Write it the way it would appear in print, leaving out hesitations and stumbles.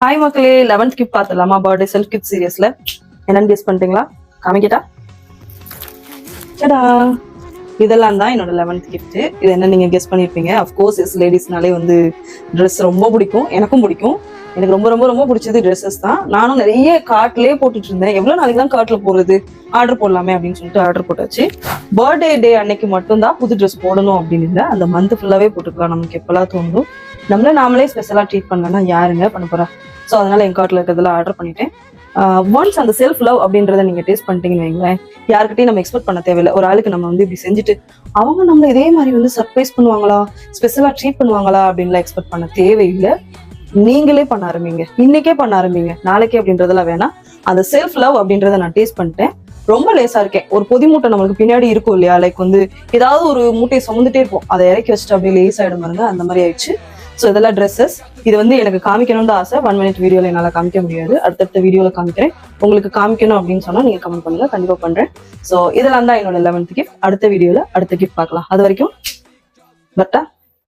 Hi மக்களே, 11th gift பார்த்துலாமா? Birthday self gift சீரியஸ்ல என்னன்னு கெஸ் பண்ணிட்டீங்களா? காமிக்கிட்டா? இதெல்லாம் தான் என்னோட 11th கிஃப்ட். இது என்ன நீங்க கெஸ் பண்ணிருப்பீங்க. அஃப்கோர்ஸ் எஸ் லேடிஸ்னாலே வந்து ட்ரெஸ் ரொம்ப பிடிக்கும், எனக்கும் பிடிக்கும். எனக்கு ரொம்ப ரொம்ப ரொம்ப பிடிச்சது ட்ரெஸ்ஸஸ் தான். நானும் நிறைய கார்ட்லயே போட்டுட்டு இருந்தேன். எவ்வளவு நாளைக்கு தான் கார்ட்ல போடுறது, ஆர்டர் போடலாமே அப்படின்னு சொல்லிட்டு ஆர்டர் போட்டாச்சு. பர்த்டே டே அன்னைக்கு மட்டும் தான் புது ட்ரெஸ் போடணும் அப்படின்னு இல்லை, அந்த மந்த் ஃபுல்லாவே போட்டுக்கலாம். நமக்கு எப்பெல்லாம் தோணும் நம்மள நாமளே ஸ்பெஷலா ட்ரீட் பண்ணலன்னா யாருங்க பண்ண போறா? ஸோ அதனால என் கார்ட்ல இருக்கிறதுல ஆர்டர் பண்ணிட்டேன். ஒன்ஸ் அந்த செல்ஃப் லவ் அப்படின்றத நீங்க டேஸ்ட் பண்ணிட்டீங்கன்னு வைங்களேன், யாருக்கிட்டையும் நம்ம எக்ஸ்பெக்ட் பண்ண தேவையில்லை. ஒரு ஆளுக்கு நம்ம வந்து இப்படி செஞ்சுட்டு அவங்க நம்மள இதே மாதிரி வந்து சர்ப்ரைஸ் பண்ணுவாங்களா, ஸ்பெஷலா ட்ரீட் பண்ணுவாங்களா அப்படின்லாம் எக்ஸ்பெக்ட் பண்ண தேவையில்லை. நீங்களே பண்ண ஆரம்பிங்க, இன்னைக்கே பண்ண ஆரம்பிங்க, நாளைக்கே அப்படின்றதெல்லாம் வேணாம். அந்த செல்ஃப் லவ் அப்படின்றத நான் டேஸ்ட் பண்ணிட்டேன். ரொம்ப லேசா இருக்கேன். ஒரு பொதி மூட்டை நம்மளுக்கு பின்னாடி இருக்கும் இல்லையா, லைக் வந்து ஏதாவது ஒரு மூட்டையை சுமந்துட்டே இருப்போம், அதை இறக்கி வச்சுட்டு அப்படியே லேஸ் ஆயிடும் பாருங்க, அந்த மாதிரி ஆயிடுச்சு. ஸோ இதெல்லாம் ட்ரெஸ்ஸஸ். இது வந்து எனக்கு காமிக்கணும்னு ஆசை. 1 minute வீடியோல என்னால் காமிக்க முடியாது, அடுத்தடுத்த வீடியோல காமிக்கிறேன். உங்களுக்கு காமிக்கணும் அப்படின்னு சொன்னா நீங்க கமெண்ட் பண்ணுங்க, கண்டிப்பா பண்றேன். ஸோ இதெல்லாம் தான் என்னோட 11th கிஃப்ட். அடுத்த வீடியோல அடுத்த கிஃப்ட் பார்க்கலாம். அது வரைக்கும் பட்டா.